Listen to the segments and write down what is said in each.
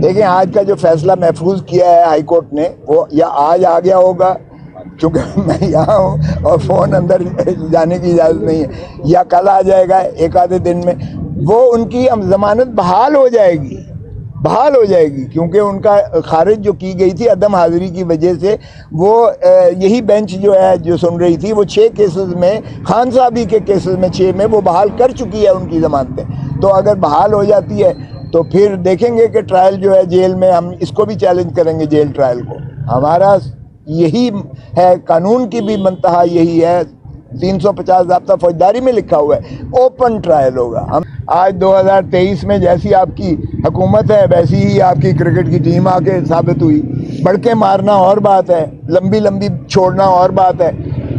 دیکھیں آج کا جو فیصلہ محفوظ کیا ہے ہائی کورٹ نے وہ یا آج آ گیا ہوگا چونکہ میں یہاں ہوں اور فون اندر جانے کی اجازت نہیں ہے، یا کل آ جائے گا ایک آدھے دن میں، وہ ان کی ضمانت بحال ہو جائے گی کیونکہ ان کا خارج جو کی گئی تھی عدم حاضری کی وجہ سے، وہ یہی بینچ جو ہے جو سن رہی تھی وہ 6 کیسز میں، خان صاحبی کے کیسز میں 6 میں وہ بحال کر چکی ہے ان کی ضمانتیں، تو اگر بحال ہو جاتی ہے تو پھر دیکھیں گے کہ ٹرائل جو ہے جیل میں، ہم اس کو بھی چیلنج کریں گے جیل ٹرائل کو، ہمارا یہی ہے، قانون کی بھی منتہا یہی ہے، 350 ضابطہ فوجداری میں لکھا ہوا ہے اوپن ٹرائل ہوگا۔ ہم آج 2023 میں جیسی آپ کی حکومت ہے ویسی ہی آپ کی کرکٹ کی ٹیم آ کے ثابت ہوئی، بڑھ کے مارنا اور بات ہے، لمبی لمبی چھوڑنا اور بات ہے،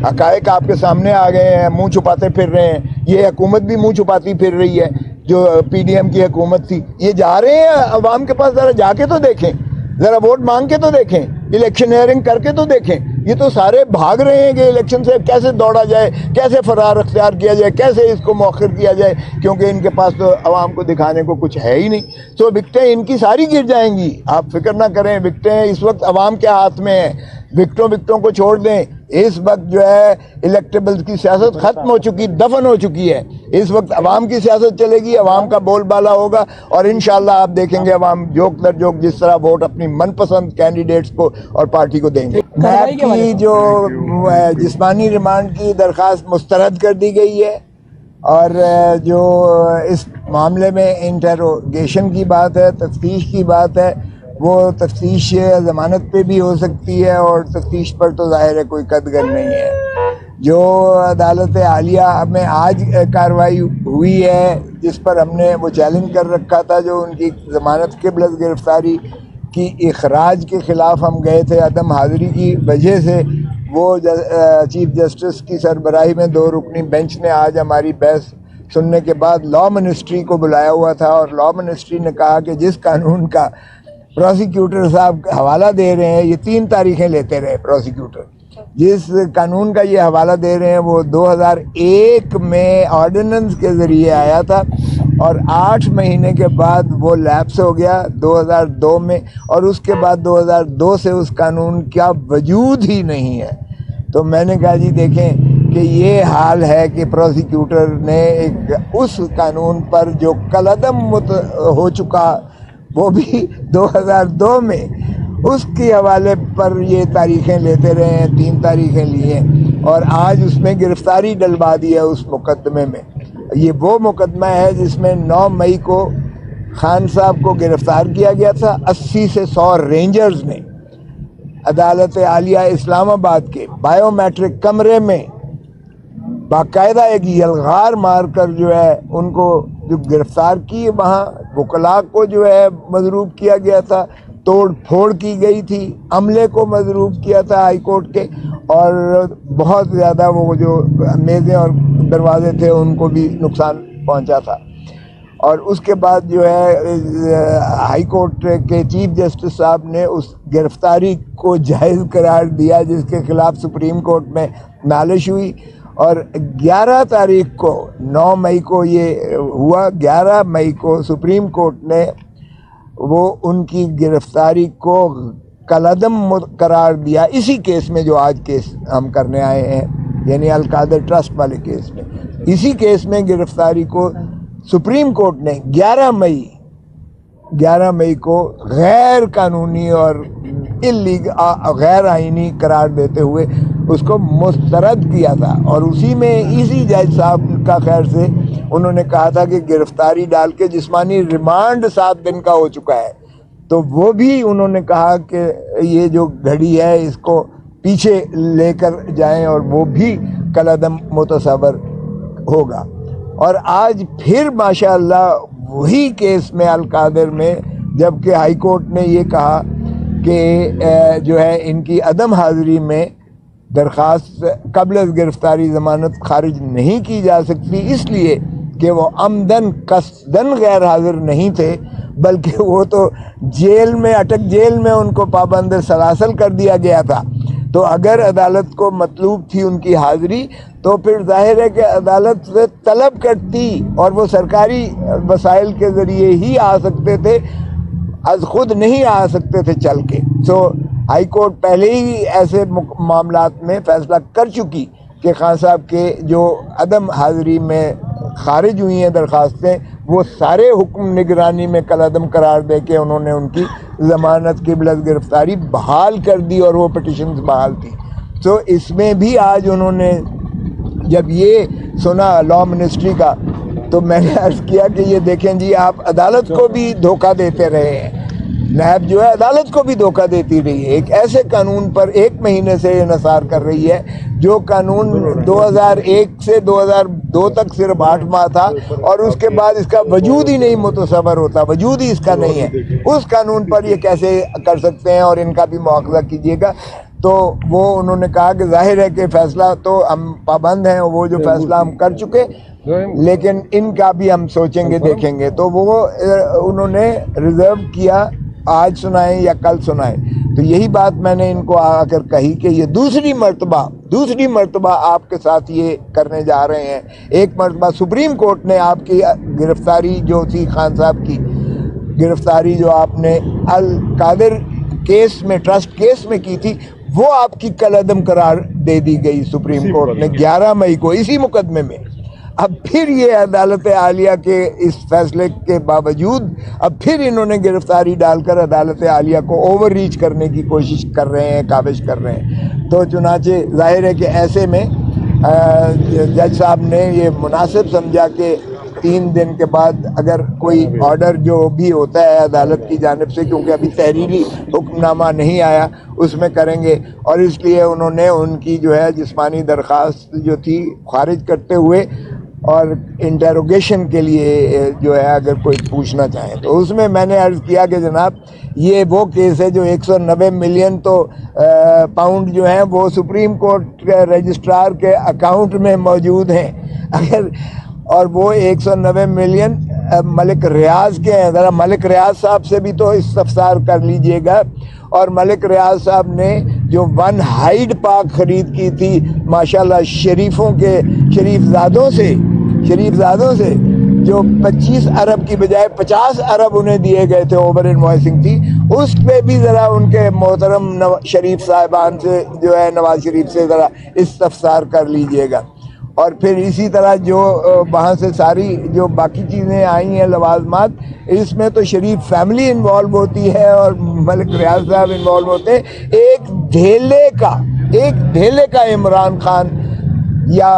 حقائق آپ کے سامنے آ گئے ہیں، منہ چھپاتے پھر رہے ہیں، یہ حکومت بھی منہ چھپاتی پھر رہی ہے جو پی ڈی ایم کی حکومت تھی، یہ جا رہے ہیں عوام کے پاس، ذرا جا کے تو دیکھیں، ذرا ووٹ مانگ کے تو دیکھیں، الیکشن ایئرنگ کر کے تو دیکھیں، یہ تو سارے بھاگ رہے ہیں کہ الیکشن سے کیسے دوڑا جائے، کیسے فرار اختیار کیا جائے، کیسے اس کو مؤخر کیا جائے، کیونکہ ان کے پاس تو عوام کو دکھانے کو کچھ ہے ہی نہیں، تو وکٹیں ان کی ساری گر جائیں گی، آپ فکر نہ کریں، وکٹیں اس وقت عوام کے ہاتھ میں ہیں، وکٹوں کو چھوڑ دیں، اس وقت جو ہے الیکٹیبلز کی سیاست ختم ہو چکی، دفن ہو چکی ہے، اس وقت عوام کی سیاست چلے گی، عوام کا بول بالا ہوگا، اور انشاءاللہ آپ دیکھیں گے عوام جوک در جوک جس طرح ووٹ اپنی من پسند کینڈیڈیٹس کو اور پارٹی کو دیں گے۔ نیب کی جو جسمانی ریمانڈ کی درخواست مسترد کر دی گئی ہے، اور جو اس معاملے میں انٹروگیشن کی بات ہے، تفتیش کی بات ہے، وہ تفتیش ضمانت پہ بھی ہو سکتی ہے، اور تفتیش پر تو ظاہر ہے کوئی قدغن نہیں ہے۔ جو عدالت عالیہ میں آج کارروائی ہوئی ہے جس پر ہم نے وہ چیلنج کر رکھا تھا، جو ان کی ضمانت قبل از گرفتاری کی اخراج کے خلاف ہم گئے تھے عدم حاضری کی وجہ سے، وہ چیف جسٹس کی سربراہی میں 2 رکنی بینچ نے آج ہماری بحث سننے کے بعد لاء منسٹری کو بلایا ہوا تھا، اور لاء منسٹری نے کہا کہ جس قانون کا پروسیکیوٹر صاحب حوالہ دے رہے ہیں، یہ 3 تاریخیں لیتے رہے پروسیکیوٹر، جس قانون کا یہ حوالہ دے رہے ہیں وہ 2001 میں آرڈیننس کے ذریعے آیا تھا، اور 8 مہینے کے بعد وہ لیپس ہو گیا 2002 میں، اور اس کے بعد 2002 سے اس قانون کا وجود ہی نہیں ہے۔ تو میں نے کہا جی دیکھیں کہ یہ حال ہے کہ پروسیکیوٹر نے اس قانون پر جو کالعدم ہو چکا، وہ بھی 2002 میں، اس کے حوالے پر یہ تاریخیں لیتے رہے ہیں، 3 تاریخیں لی ہیں، اور آج اس میں گرفتاری ڈلوا دی ہے اس مقدمے میں۔ یہ وہ مقدمہ ہے جس میں 9 مئی کو خان صاحب کو گرفتار کیا گیا تھا، 80 سے 100 رینجرز نے عدالت عالیہ اسلام آباد کے بائیو میٹرک کمرے میں باقاعدہ ایک یلغار مار کر جو ہے ان کو جو گرفتار کی، وہاں وکلاء کو جو ہے مضروب کیا گیا تھا، توڑ پھوڑ کی گئی تھی، عملے کو مضروب کیا تھا ہائی کورٹ کے، اور بہت زیادہ وہ جو میزیں اور دروازے تھے ان کو بھی نقصان پہنچا تھا۔ اور اس کے بعد جو ہے ہائی کورٹ کے چیف جسٹس صاحب نے اس گرفتاری کو جائز قرار دیا، جس کے خلاف سپریم کورٹ میں نالش ہوئی، اور 11 تاریخ کو 9 مئی کو یہ ہوا، 11 مئی کو سپریم کورٹ نے وہ ان کی گرفتاری کو کالعدم قرار دیا، اسی کیس میں جو آج کیس ہم کرنے آئے ہیں، یعنی القادر ٹرسٹ والے کیس میں، اسی کیس میں گرفتاری کو سپریم کورٹ نے 11 مئی کو غیر قانونی اور غیر آئینی قرار دیتے ہوئے اس کو مسترد کیا تھا، اور اسی میں اسی جج صاحب کا خیر سے انہوں نے کہا تھا کہ گرفتاری ڈال کے جسمانی ریمانڈ 7 دن کا ہو چکا ہے، تو وہ بھی انہوں نے کہا کہ یہ جو گھڑی ہے اس کو پیچھے لے کر جائیں، اور وہ بھی کالعدم متصور ہوگا۔ اور آج پھر ماشاءاللہ وہی کیس میں القادر میں، جبکہ ہائی کورٹ نے یہ کہا کہ جو ہے ان کی عدم حاضری میں درخواست قبل از گرفتاری ضمانت خارج نہیں کی جا سکتی، اس لیے کہ وہ عمدن قصدن غیر حاضر نہیں تھے، بلکہ وہ تو جیل میں جیل میں ان کو پابند سلاسل کر دیا گیا تھا۔ تو اگر عدالت کو مطلوب تھی ان کی حاضری، تو پھر ظاہر ہے کہ عدالت سے طلب کرتی، اور وہ سرکاری وسائل کے ذریعے ہی آ سکتے تھے، از خود نہیں آ سکتے تھے چل کے. سو ہائی کورٹ پہلے ہی ایسے معاملات میں فیصلہ کر چکی کہ خان صاحب کے جو عدم حاضری میں خارج ہوئی ہیں درخواستیں وہ سارے حکم نگرانی میں کالعدم قرار دے کے انہوں نے ان کی ضمانت قبلت گرفتاری بحال کر دی اور وہ پٹیشنز بحال تھی. تو اس میں بھی آج انہوں نے جب یہ سنا لا منسٹری کا تو میں نے عرض کیا کہ یہ دیکھیں جی آپ عدالت کو بھی دھوکہ دیتے رہے ہیں. نیب جو ہے عدالت کو بھی دھوکہ دیتی رہی ہے. ایک ایسے قانون پر 1 مہینے سے انحصار کر رہی ہے جو قانون 2001 سے 2002 تک صرف 8 ماہ تھا اور اس کے بعد اس کا وجود ہی نہیں متصور ہوتا, وجود ہی اس کا نہیں ہے. اس قانون پر یہ کیسے کر سکتے ہیں اور ان کا بھی مواخذہ کیجیے گا. تو وہ انہوں نے کہا کہ ظاہر ہے کہ فیصلہ تو ہم پابند ہیں, وہ جو فیصلہ ہم کر چکے لیکن ان کا بھی ہم سوچیں گے دیکھیں گے. تو وہ انہوں نے ریزرو کیا آج سنائیں یا کل سنائیں. تو یہی بات میں نے ان کو آ کر کہی کہ یہ دوسری مرتبہ آپ کے ساتھ یہ کرنے جا رہے ہیں. ایک مرتبہ سپریم کورٹ نے آپ کی گرفتاری جو تھی خان صاحب کی گرفتاری جو آپ نے القادر کیس میں ٹرسٹ کیس میں کی تھی وہ آپ کی کالعدم قرار دے دی گئی سپریم کورٹ نے 11 مئی کو اسی مقدمے میں. اب پھر یہ عدالت عالیہ کے اس فیصلے کے باوجود اب پھر انہوں نے گرفتاری ڈال کر عدالت عالیہ کو اوور ریچ کرنے کی کوشش کر رہے ہیں, کاوش کر رہے ہیں. تو چنانچہ ظاہر ہے کہ ایسے میں جج صاحب نے یہ مناسب سمجھا کہ 3 دن کے بعد اگر کوئی آرڈر جو بھی ہوتا ہے عدالت کی جانب سے, کیونکہ ابھی تحریری حکم نامہ نہیں آیا, اس میں کریں گے. اور اس لیے انہوں نے ان کی جو ہے جسمانی درخواست جو تھی خارج کرتے ہوئے اور انٹروگیشن کے لیے جو ہے اگر کوئی پوچھنا چاہیں تو اس میں نے عرض کیا کہ جناب یہ وہ کیس ہے جو 190 ملین تو پاؤنڈ جو ہیں وہ سپریم کورٹ کے رجسٹرار کے اکاؤنٹ میں موجود ہیں اگر, اور وہ 190 ملین ملک ریاض کے ہیں. ذرا ملک ریاض صاحب سے بھی تو استفسار کر لیجئے گا. اور ملک ریاض صاحب نے جو 1 ہائیڈ پارک خرید کی تھی ماشاءاللہ شریفوں کے شریف زادوں سے جو 25 ارب کی بجائے 50 ارب انہیں دیے گئے تھے, اوور انوائسنگ تھی, اس پہ بھی ذرا ان کے محترم شریف صاحبان سے جو ہے نواز شریف سے ذرا استفسار کر لیجئے گا. اور پھر اسی طرح جو وہاں سے ساری جو باقی چیزیں آئی ہیں لوازمات, اس میں تو شریف فیملی انوالو ہوتی ہے اور ملک ریاض صاحب انوالو ہوتے ہیں. ایک ڈھیلے کا عمران خان یا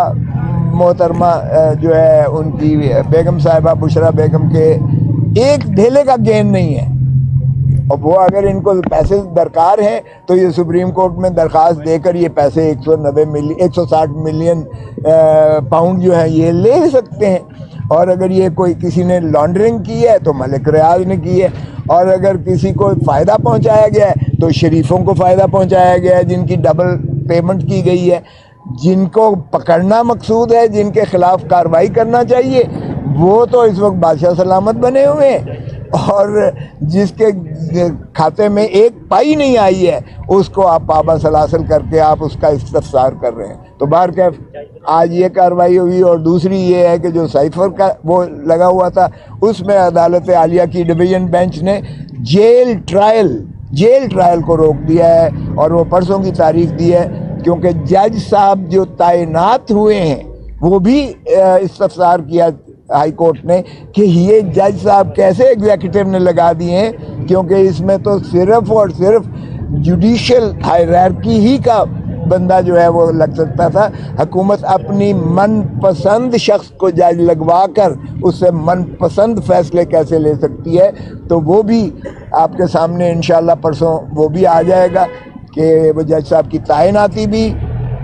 محترمہ جو ہے ان کی بیگم صاحبہ بشرا بیگم کے ایک ڈھیلے کا گین نہیں ہے. اور وہ اگر ان کو پیسے درکار ہیں تو یہ سپریم کورٹ میں درخواست دے کر یہ پیسے 160 ملین پاؤنڈ جو ہیں یہ لے سکتے ہیں. اور اگر یہ کوئی کسی نے لانڈرنگ کی ہے تو ملک ریاض نے کی ہے, اور اگر کسی کو فائدہ پہنچایا گیا ہے تو شریفوں کو فائدہ پہنچایا گیا ہے جن کی ڈبل پیمنٹ کی گئی ہے. جن کو پکڑنا مقصود ہے, جن کے خلاف کارروائی کرنا چاہیے, وہ تو اس وقت بادشاہ سلامت بنے ہوئے ہیں, اور جس کے کھاتے میں 1 پائی نہیں آئی ہے اس کو آپ پابا سلاسل کر کے آپ اس کا استفسار کر رہے ہیں. تو بہرکیف آج یہ کارروائی ہوئی. اور دوسری یہ ہے کہ جو سائفر کا وہ لگا ہوا تھا اس میں عدالت عالیہ کی ڈویژن بینچ نے جیل ٹرائل کو روک دیا ہے, اور وہ پرسوں کی تاریخ دی ہے, کیونکہ جج صاحب جو تعینات ہوئے ہیں وہ بھی استفسار کیا ہائی کورٹ نے کہ یہ جج صاحب کیسے ایگزیکٹو نے لگا دیے ہیں, کیونکہ اس میں تو صرف اور صرف جوڈیشل ہائرارکی ہی کا بندہ جو ہے وہ لگ سکتا تھا. حکومت اپنی من پسند شخص کو جج لگوا کر اس سے من پسند فیصلے کیسے لے سکتی ہے. تو وہ بھی آپ کے سامنے انشاءاللہ پرسوں وہ بھی آ جائے گا کہ وہ جج صاحب کی تعیناتی بھی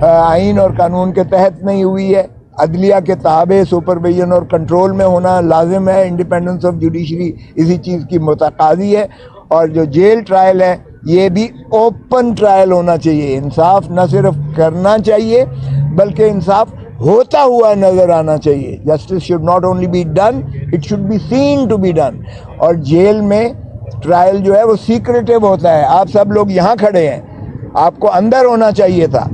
آئین اور قانون کے تحت نہیں ہوئی ہے. عدلیہ کے تابع سپرویژن اور کنٹرول میں ہونا لازم ہے. انڈیپینڈنس آف جوڈیشری اسی چیز کی متقاضی ہے. اور جو جیل ٹرائل ہے یہ بھی اوپن ٹرائل ہونا چاہیے. انصاف نہ صرف کرنا چاہیے بلکہ انصاف ہوتا ہوا نظر آنا چاہیے. Justice should not only be done, it should be seen to be done. اور جیل میں ٹرائل جو ہے وہ سیکریٹو ہوتا ہے. آپ سب لوگ یہاں کھڑے ہیں, آپ کو اندر ہونا چاہیے تھا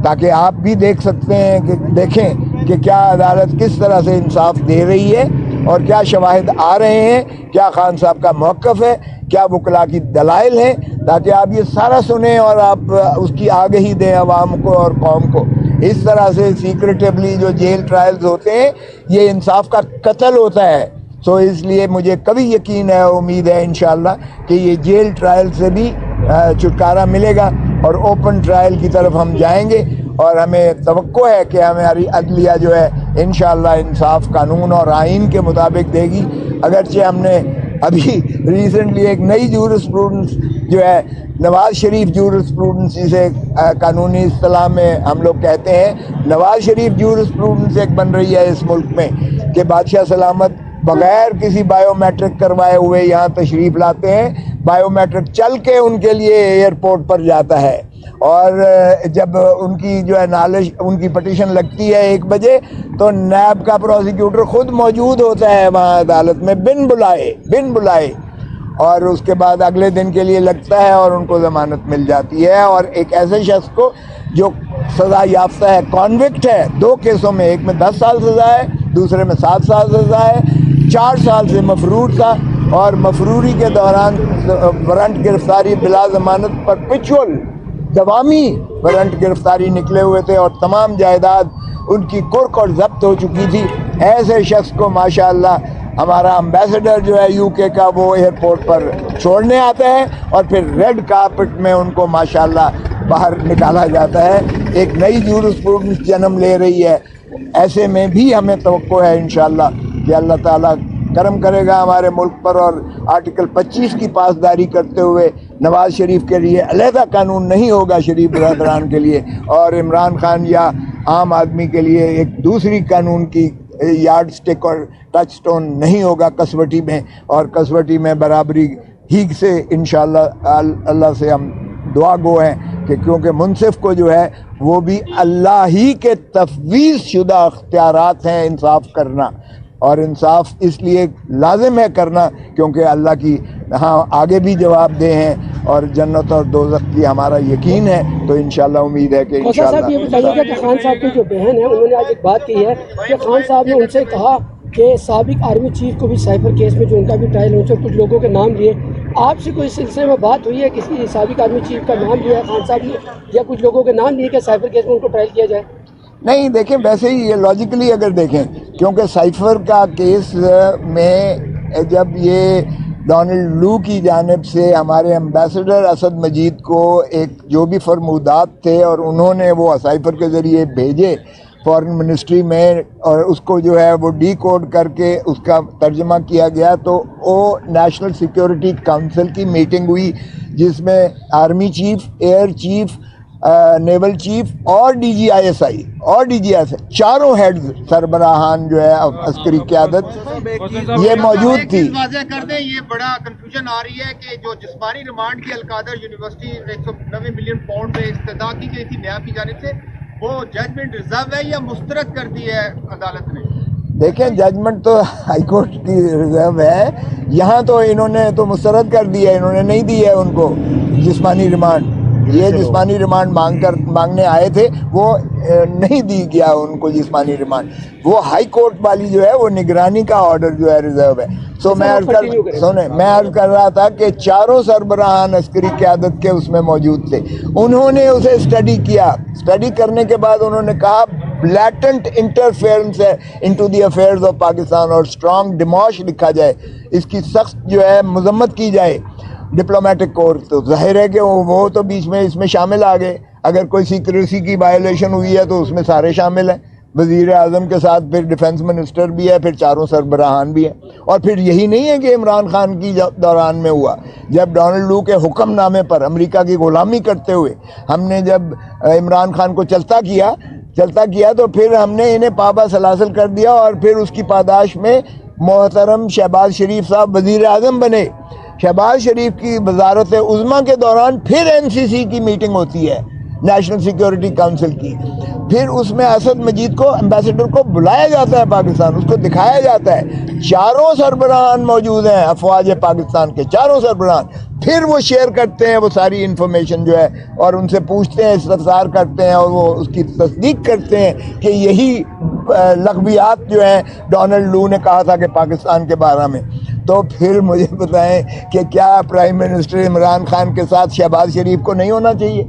تاکہ آپ بھی دیکھ سکتے ہیں کہ دیکھیں کہ کیا عدالت کس طرح سے انصاف دے رہی ہے. اور کیا شواہد آ رہے ہیں, کیا خان صاحب کا موقف ہے, کیا وکلا کی دلائل ہیں, تاکہ آپ یہ سارا سنیں اور آپ اس کی آگہی دیں عوام کو اور قوم کو. اس طرح سے سیکریٹیولی جو جیل ٹرائلز ہوتے ہیں یہ انصاف کا قتل ہوتا ہے. سو اس لیے مجھے کبھی یقین ہے, امید ہے انشاءاللہ کہ یہ جیل ٹرائل سے بھی چھٹکارا ملے گا اور اوپن ٹرائل کی طرف ہم جائیں گے, اور ہمیں توقع ہے کہ ہماری عدلیہ جو ہے انشاءاللہ انصاف قانون اور آئین کے مطابق دے گی. اگرچہ ہم نے ابھی ریسنٹلی ایک نئی جورسپروڈنس جو ہے نواز شریف جورسپروڈنس جسے قانونی اصطلاح میں ہم لوگ کہتے ہیں, نواز شریف جورسپروڈنس ایک بن رہی ہے اس ملک میں کہ بادشاہ سلامت بغیر کسی بائیو میٹرک کروائے ہوئے یہاں تشریف لاتے ہیں, بائیو میٹرک چل کے ان کے لیے ایئرپورٹ پر جاتا ہے, اور جب ان کی جو ہے نالج ان کی پٹیشن لگتی ہے 1 بجے تو نیب کا پروسیکیوٹر خود موجود ہوتا ہے وہاں عدالت میں بن بلائے, اور اس کے بعد اگلے دن کے لیے لگتا ہے اور ان کو ضمانت مل جاتی ہے. اور ایک ایسے شخص کو جو سزا یافتہ ہے, کانوکٹ ہے 2 کیسوں میں, ایک میں 10 سال سزا ہے, دوسرے میں 7 سال سزا ہے, 4 سال سے مفرور تھا, اور مفروری کے دوران وارنٹ گرفتاری بلا ضمانت پر پچول دوامی وارنٹ گرفتاری نکلے ہوئے تھے, اور تمام جائیداد ان کی کرک اور ضبط ہو چکی تھی. ایسے شخص کو ماشاءاللہ ہمارا امبیسڈر جو ہے UK کا وہ ایئرپورٹ پر چھوڑنے آتا ہے, اور پھر ریڈ کارپٹ میں ان کو ماشاءاللہ باہر نکالا جاتا ہے. ایک نئی جورسپروڈنس جنم لے رہی ہے. ایسے میں بھی ہمیں توقع ہے انشاءاللہ کہ اللہ تعالیٰ کرم کرے گا ہمارے ملک پر, اور آرٹیکل 25 کی پاسداری کرتے ہوئے نواز شریف کے لیے علیحدہ قانون نہیں ہوگا شریف برادران کے لیے, اور عمران خان یا عام آدمی کے لیے ایک دوسری قانون کی یارڈ سٹک اور ٹچ سٹون نہیں ہوگا کسوٹی میں, اور کسوٹی میں برابری ہی سے انشاءاللہ اللہ سے ہم دعا گو ہیں کہ کیونکہ منصف کو جو ہے وہ بھی اللہ ہی کے تفویض شدہ اختیارات ہیں انصاف کرنا, اور انصاف اس لیے لازم ہے کرنا کیونکہ اللہ کی ہاں آگے بھی جواب دہ ہیں, اور جنت اور دوزخ کی ہمارا یقین ہے. تو انشاءاللہ امید ہے کہ انشاءاللہ. صاحب یہ بتائیے کہ خان صاحب کی جو بہن ہے انہوں نے آج ایک بات کی ہے کہ خان صاحب نے ان سے کہا کہ سابق آرمی چیف کو بھی سائفر کیس میں جو ان کا بھی ٹرائل ہو, کچھ لوگوں کے نام لیے, آپ سے کوئی سلسلے میں بات ہوئی ہے کسی سابق آرمی چیف کا نام لیا ہے خان صاحب نے, یا کچھ لوگوں کے نام لیے کہ سائفر کیس میں ان کو ٹرائل کیا جائے؟ نہیں, دیکھیں ویسے ہی یہ لاجیکلی اگر دیکھیں, کیونکہ سائفر کا کیس میں جب یہ ڈونلڈ لو کی جانب سے ہمارے امبیسڈر اسد مجید کو ایک جو بھی فرمودات تھے اور انہوں نے وہ سائفر کے ذریعے بھیجے فارن منسٹری میں, اور اس کو جو ہے وہ ڈی کوڈ کر کے اس کا ترجمہ کیا گیا, تو وہ نیشنل سیکیورٹی کونسل کی میٹنگ ہوئی جس میں army chief, air chief, naval chief اور DGISI چاروں ہیڈز سربراہان جو ہے عسکری قیادت یہ موجود تھی. واضح کر دیں, یہ بڑا کنفیوژن آ رہی ہے کہ جو جسمانی ریمانڈ کی القادر یونیورسٹی 190 ملین پاؤنڈ میں استدعا کی گئی تھی نیب کی جانب سے, وہ ججمنٹ ریزرو ہے یا مسترد کر دی ہے عدالت نے؟ دیکھیں ججمنٹ تو ہائی کورٹ کی ریزرو ہے, یہاں تو انہوں نے تو مسترد کر دی ہے, انہوں نے نہیں دی ہے ان کو جسمانی ریمانڈ. یہ جسمانی ریمانڈ مانگنے آئے تھے, وہ نہیں دی گیا ان کو جسمانی ریمانڈ. وہ ہائی کورٹ والی جو ہے وہ نگرانی کا آرڈر جو ہے ریزرو ہے. سو میں عرض کر رہا تھا کہ چاروں سربراہان عسکری قیادت کے اس میں موجود تھے, انہوں نے اسے اسٹڈی کیا. اسٹڈی کرنے کے بعد انہوں نے کہا بلیٹنٹ انٹرفیئرنس ہے into the affairs of Pakistan, اور اسٹرانگ ڈیموش لکھا جائے, اس کی سخت جو ہے مذمت کی جائے. ڈپلومیٹک کور تو ظاہر ہے کہ وہ تو بیچ میں اس میں شامل آ گئے. اگر کوئی سیکریسی کی وائلیشن ہوئی ہے تو اس میں سارے شامل ہیں, وزیر اعظم کے ساتھ پھر ڈیفنس منسٹر بھی ہے, پھر چاروں سربراہان بھی ہیں. اور پھر یہی نہیں ہے کہ عمران خان کی دوران میں ہوا, جب ڈونلڈ لو کے حکم نامے پر امریکہ کی غلامی کرتے ہوئے ہم نے جب عمران خان کو چلتا کیا تو پھر ہم نے انہیں پابا سلاسل کر دیا, اور پھر اس کی پاداش میں محترم شہباز شریف صاحب وزیر اعظم بنے. شہباز شریف کی وزارت عظمیٰ کے دوران پھر NCC کی میٹنگ ہوتی ہے, نیشنل سیکیورٹی کونسل کی. پھر اس میں اسد مجید کو امبیسڈر کو بلایا جاتا ہے پاکستان, اس کو دکھایا جاتا ہے. چاروں سربراہان موجود ہیں افواج پاکستان کے, چاروں سربراہان. پھر وہ شیئر کرتے ہیں وہ ساری انفارمیشن جو ہے اور ان سے پوچھتے ہیں, استفسار کرتے ہیں اور وہ اس کی تصدیق کرتے ہیں کہ یہی لغویات جو ہیں ڈونلڈ لو نے کہا تھا کہ پاکستان کے بارے میں. تو پھر مجھے بتائیں کہ کیا پرائم منسٹر عمران خان کے ساتھ شہباز شریف کو نہیں ہونا چاہیے؟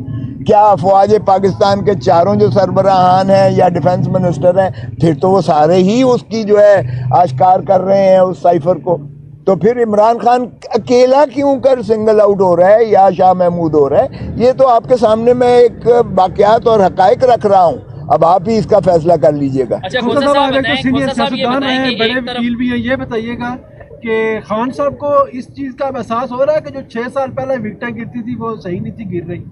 کیا افواج پاکستان کے چاروں جو سربراہان ہیں یا ڈیفنس منسٹر ہیں, پھر تو وہ سارے ہی اس کی جو ہے آشکار کر رہے ہیں اس سائفر کو. تو پھر عمران خان اکیلا کیوں کر سنگل آؤٹ ہو رہا ہے یا شاہ محمود ہو رہا ہے؟ یہ تو آپ کے سامنے میں ایک واقعات اور حقائق رکھ رہا ہوں, اب آپ ہی اس کا فیصلہ کر لیجئے گا. سینئر سیاستدان ہیں, بڑے وکیل بھی ہیں, یہ بتائیے گا کہ خان صاحب کو اس چیز کا احساس ہو رہا ہے کہ جو 6 سال پہلے وکٹیں گرتی تھی وہ صحیح نہیں تھی گر رہی؟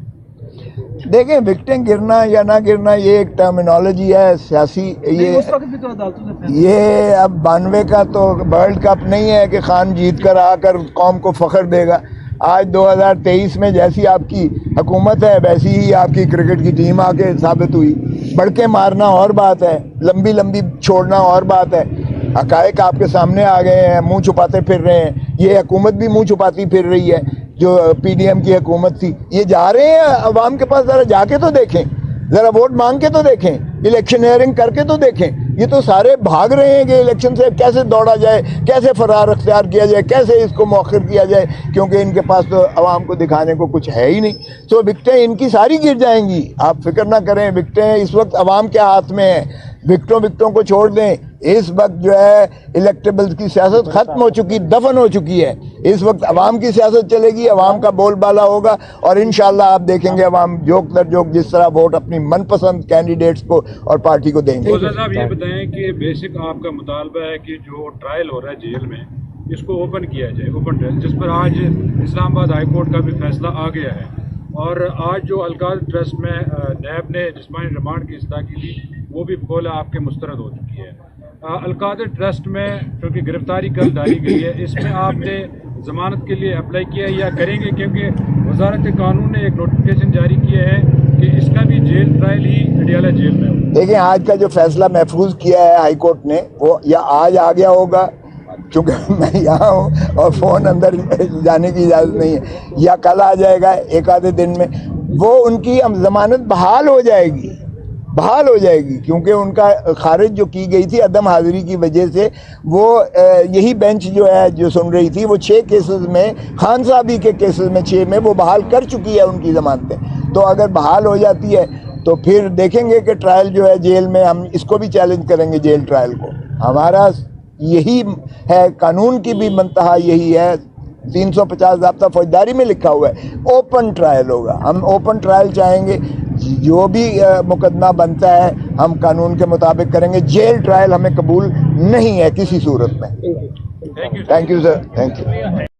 دیکھیں وکٹیں گرنا یا نہ گرنا یہ ایک ٹرمینالوجی ہے سیاسی. یہ اس وقت بھی تو عدالتوں نے فیصلہ یہ اب 92 کا تو ورلڈ کپ نہیں ہے کہ خان جیت کر آ کر قوم کو فخر دے گا. آج 2023 میں جیسی آپ کی حکومت ہے ویسی ہی آپ کی کرکٹ کی ٹیم آ کے ثابت ہوئی. بڑھ کے مارنا اور بات ہے, لمبی لمبی چھوڑنا اور بات ہے. حقائق آپ کے سامنے آ گئے ہیں, منہ چھپاتے پھر رہے ہیں. یہ حکومت بھی منہ چھپاتی پھر رہی ہے جو پی ڈی ایم کی حکومت تھی. یہ جا رہے ہیں عوام کے پاس, ذرا جا کے تو دیکھیں, ذرا ووٹ مانگ کے تو دیکھیں, الیکشن ہیئرنگ کر کے تو دیکھیں. یہ تو سارے بھاگ رہے ہیں کہ الیکشن سے کیسے دوڑا جائے, کیسے فرار اختیار کیا جائے, کیسے اس کو مؤخر کیا جائے, کیونکہ ان کے پاس تو عوام کو دکھانے کو کچھ ہے ہی نہیں. تو وکٹیں ان کی ساری گر جائیں گی, آپ فکر نہ کریں. وکٹیں اس وقت عوام کے ہاتھ میں ہیں, وکٹوں کو چھوڑ دیں. اس وقت جو ہے الیکٹیبلز کی سیاست ختم ہو چکی, دفن ہو چکی ہے. اس وقت عوام کی سیاست چلے گی, عوام کا بول بالا ہوگا اور انشاءاللہ آپ دیکھیں گے عوام جوک در جوک جس طرح ووٹ اپنی من پسند کینڈیڈیٹس کو اور پارٹی کو دیں گے. صاحب یہ بتائیں کہ بیسک آپ کا مطالبہ ہے کہ جو ٹرائل ہو رہا ہے جیل میں اس کو اوپن کیا جائے, اوپن ٹرائل, جس پر آج اسلام آباد ہائی کورٹ کا بھی فیصلہ آ گیا ہے. اور آج جو القادر ٹرسٹ میں نیب نے جسمانی ریمانڈ کی اصلاح کی تھی وہ بھی بقول آپ کے مسترد ہو چکی ہے. القادر ٹرسٹ میں چونکہ گرفتاری کل ڈالی گئی ہے, اس میں آپ نے ضمانت کے لیے اپلائی کیا ہے یا کریں گے؟ کیونکہ وزارت قانون نے ایک نوٹیفیکیشن جاری کیا ہے کہ اس کا بھی جیل ٹرائل ہی پٹیالہ جیل میں ہو. دیکھیں آج کا جو فیصلہ محفوظ کیا ہے ہائی کورٹ نے وہ یا آج آ گیا ہوگا چونکہ میں یہاں ہوں اور فون اندر جانے کی اجازت نہیں ہے, یا کل آ جائے گا ایک آدھے دن میں. وہ ان کی ضمانت بحال ہو جائے گی, بحال ہو جائے گی, کیونکہ ان کا خارج جو کی گئی تھی عدم حاضری کی وجہ سے, وہ یہی بینچ جو ہے جو سن رہی تھی وہ 6 کیسز میں, خان صاحبی کے کیسز میں 6 میں وہ بحال کر چکی ہے ان کی ضمانتیں. تو اگر بحال ہو جاتی ہے تو پھر دیکھیں گے کہ ٹرائل جو ہے جیل میں, ہم اس کو بھی چیلنج کریں گے جیل ٹرائل کو. ہمارا یہی ہے, قانون کی بھی منتہا یہی ہے, 350 ضابطہ فوجداری میں لکھا ہوا ہے اوپن ٹرائل ہوگا. ہم اوپن ٹرائل چاہیں گے, جو بھی مقدمہ بنتا ہے ہم قانون کے مطابق کریں گے. جیل ٹرائل ہمیں قبول نہیں ہے کسی صورت میں. Thank you sir, thank you.